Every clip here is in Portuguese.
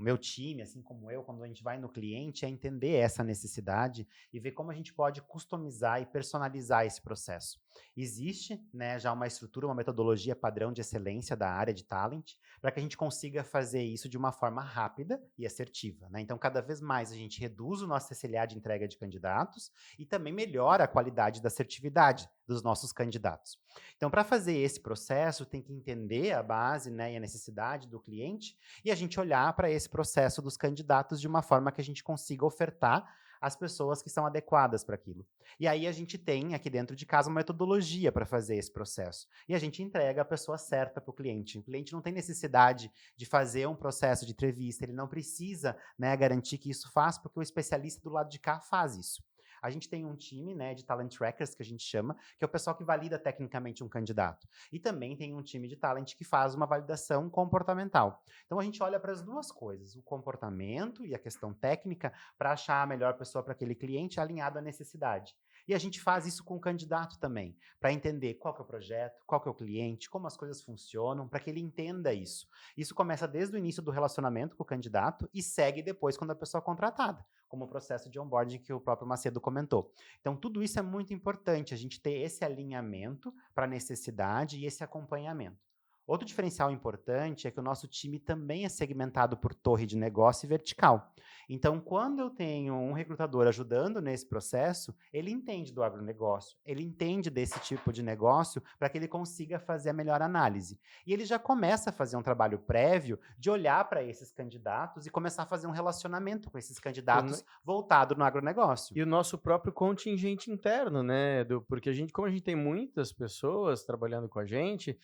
meu time, assim como eu, quando a gente vai no cliente, é entender essa necessidade e ver como a gente pode customizar e personalizar esse processo. Existe, né, já uma estrutura, uma metodologia padrão de excelência da área de talent, para que a gente consiga fazer isso de uma forma rápida e assertiva, né? Então, cada vez mais a gente reduz o nosso TCLA de entrega de candidatos e também melhora a qualidade da assertividade dos nossos candidatos. Então, para fazer esse processo, tem que entender a base, né, e a necessidade do cliente e a gente olhar para esse processo dos candidatos de uma forma que a gente consiga ofertar as pessoas que são adequadas para aquilo. E aí a gente tem aqui dentro de casa uma metodologia para fazer esse processo. E a gente entrega a pessoa certa para o cliente. O cliente não tem necessidade de fazer um processo de entrevista, ele não precisa, né, garantir que isso faz, porque o especialista do lado de cá faz isso. A gente tem um time, né, de talent trackers, que a gente chama, que é o pessoal que valida tecnicamente um candidato. E também tem um time de talent que faz uma validação comportamental. Então a gente olha para as duas coisas, o comportamento e a questão técnica, para achar a melhor pessoa para aquele cliente alinhado à necessidade. E a gente faz isso com o candidato também, para entender qual que é o projeto, qual que é o cliente, como as coisas funcionam, para que ele entenda isso. Isso começa desde o início do relacionamento com o candidato e segue depois quando a pessoa é contratada, como o processo de onboarding que o próprio Macedo comentou. Então, tudo isso é muito importante, a gente ter esse alinhamento para a necessidade e esse acompanhamento. Outro diferencial importante é que o nosso time também é segmentado por torre de negócio e vertical. Então, quando eu tenho um recrutador ajudando nesse processo, ele entende do agronegócio, ele entende desse tipo de negócio para que ele consiga fazer a melhor análise. E ele já começa a fazer um trabalho prévio de olhar para esses candidatos e começar a fazer um relacionamento com esses O no candidatos voltado no agronegócio. E o nosso próprio contingente interno, né, porque a gente como a gente tem muitas pessoas trabalhando com a gente,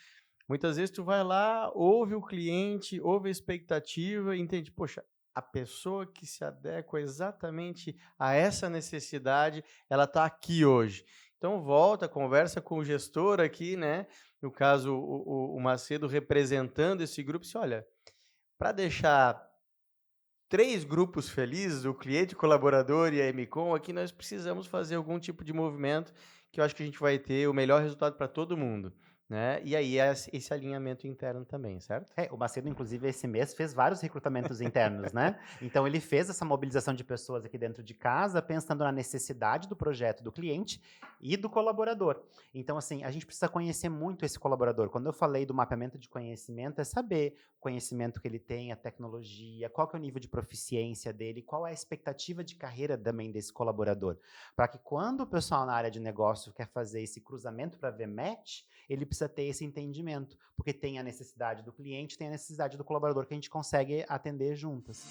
muitas vezes tu vai lá, ouve o cliente, ouve a expectativa e entende: "Poxa, a pessoa que se adequa exatamente a essa necessidade, ela está aqui hoje". Então volta, conversa com o gestor aqui, né, no caso o Macedo representando esse grupo, e "Olha, para deixar 3 grupos felizes, o cliente, o colaborador e a MCOM, aqui nós precisamos fazer algum tipo de movimento que eu acho que a gente vai ter o melhor resultado para todo mundo", né. E aí é esse alinhamento interno também, certo? O Macedo, inclusive, esse mês fez vários recrutamentos internos, né? Então, ele fez essa mobilização de pessoas aqui dentro de casa, pensando na necessidade do projeto do cliente e do colaborador. Então, assim, a gente precisa conhecer muito esse colaborador. Quando eu falei do mapeamento de conhecimento, é saber o conhecimento que ele tem, a tecnologia, qual que é o nível de proficiência dele, qual é a expectativa de carreira também desse colaborador. Para que quando o pessoal na área de negócio quer fazer esse cruzamento para ver match, ele precisa ter esse entendimento, porque tem a necessidade do cliente, tem a necessidade do colaborador que a gente consegue atender juntas.